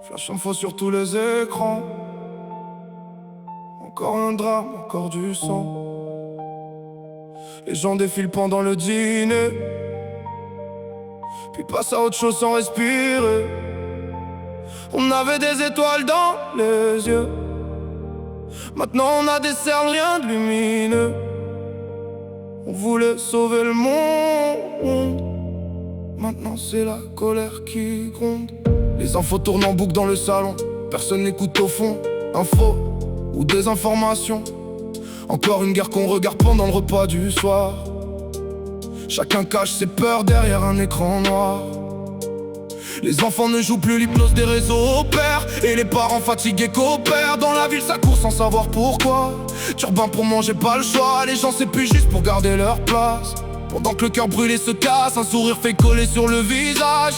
Flash info sur tous les écrans. Encore un drame, encore du sang. Les gens défilent pendant le dîner, puis passent à autre chose sans respirer. On avait des étoiles dans les yeux, maintenant on a des cernes, rien de lumineux. On voulait sauver le monde, maintenant c'est la colère qui gronde. Les infos tournent en boucle dans le salon, personne n'écoute au fond. Info ou désinformation, encore une guerre qu'on regarde pendant le repas du soir. Chacun cache ses peurs derrière un écran noir. Les enfants ne jouent plus, l'hypnose des réseaux opère, et les parents fatigués coopèrent. Dans la ville ça court sans savoir pourquoi. Turbin pour manger, pas le choix. Les gens s'épuisent juste pour garder leur place. Pendant que le cœur brûlé se casse, un sourire fait coller sur le visage.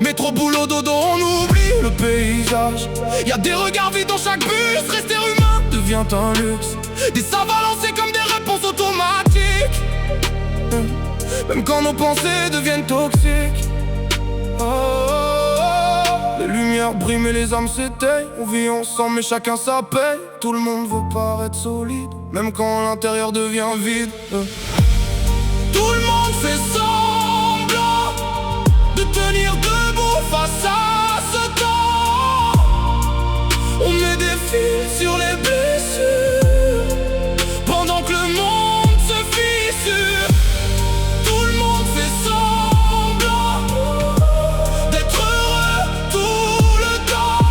Métro, boulot, dodo, on oublie le paysage. Y'a des regards vides dans chaque bus, rester humain devient un luxe. Des savoirs lancés comme des réponses automatiques, même quand nos pensées deviennent toxiques. Oh, oh, oh. Les lumières brillent mais les âmes s'éteignent. On vit ensemble mais chacun sa paye. Tout le monde veut paraître solide, même quand l'intérieur devient vide. Tout le monde fait semblant de tenir debout face à ce temps. On met des fils sur les blessures, pendant que le monde se fissure. Tout le monde fait semblant d'être heureux tout le temps,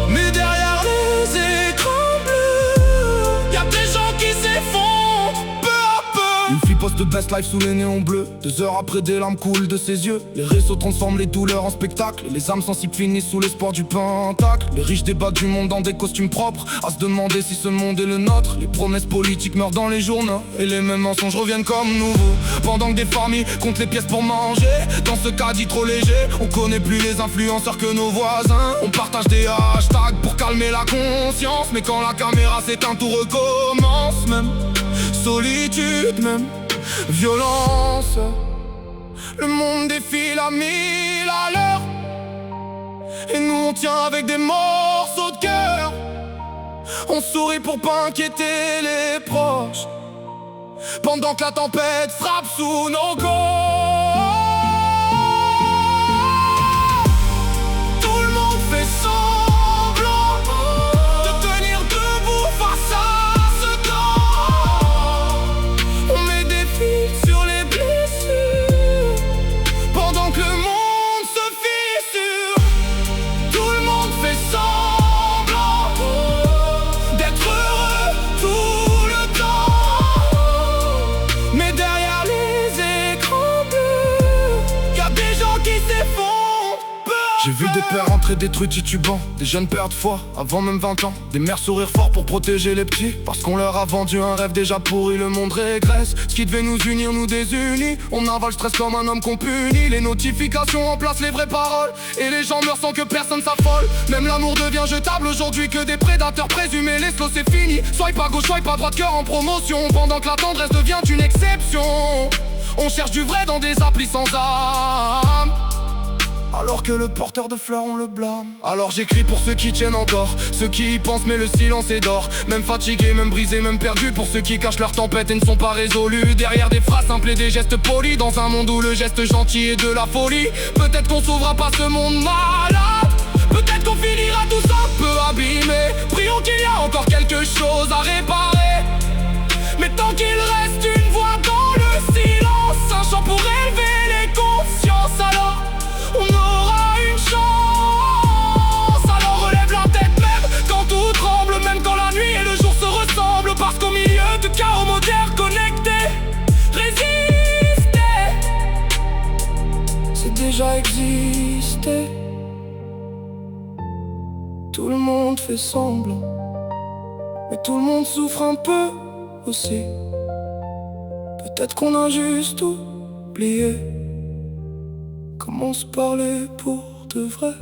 mais derrière les écrans bleus, y'a des gens qui s'effondrent peu à peu. Une fille poste de best life sous les néons bleus. 2 heures après, des larmes coulent de ses yeux. Les réseaux transforment les douleurs en spectacle, et les âmes sensibles finissent sous l'espoir du pentacle. Les riches débattent du monde dans des costumes propres, à se demander si ce monde est le nôtre. Les promesses politiques meurent dans les journaux, et les mêmes mensonges reviennent comme nouveaux. Pendant que des familles comptent les pièces pour manger, dans ce cas dit trop léger, on connaît plus les influenceurs que nos voisins. On partage des hashtags pour calmer la conscience, mais quand la caméra s'éteint tout recommence. Même solitude, même violence. Le monde défile à 1000 à l'heure, et nous on tient avec des morceaux de cœur. On sourit pour pas inquiéter les proches, pendant que la tempête frappe sous nos corps. Tout le monde fait semblant de tenir debout face à ce temps. On met des fils sur les blessures, pendant que le monde se fissure. Tout le monde fait semblant d'être heureux tout le temps, mais derrière les écrans bleus, y'a des gens qui s'effondrent. J'ai vu des pères entrer détruits titubants, des jeunes perdre foi avant même 20 ans, des mères sourire fort pour protéger les petits, parce qu'on leur a vendu un rêve déjà pourri. Le monde régresse, ce qui devait nous unir nous désunit. On avale le stress comme un homme qu'on punit. Les notifications remplacent les vraies paroles, et les gens meurent sans que personne s'affole. Même l'amour devient jetable aujourd'hui, que des prédateurs présumés. Les slow c'est fini, swipe à gauche, swipe à droite, cœur en promotion, pendant que la tendresse devient une exception. On cherche du vrai dans des applis sans âme, alors que le porteur de fleurs on le blâme. Alors j'écris pour ceux qui tiennent encore, ceux qui y pensent mais le silence est d'or. Même fatigués, même brisés, même perdus, pour ceux qui cachent leur tempête et ne sont pas résolus. Derrière des phrases simples et des gestes polis, dans un monde où le geste gentil est de la folie. Peut-être qu'on sauvera pas ce monde malade, peut-être qu'on finira tous un peu abîmés. Prions qu'il y a encore quelque chose à réparer, mais tant qu'il reste une voix dans le silence, un chant pour élever les consciences, alors on aura une chance. Alors relève la tête même quand tout tremble, même quand la nuit et le jour se ressemblent, parce qu'au milieu de chaos moderne connecté, résister, c'est déjà existé. Tout le monde fait semblant, mais tout le monde souffre un peu aussi. Peut-être qu'on a juste oublié comment se parler pour de vrai.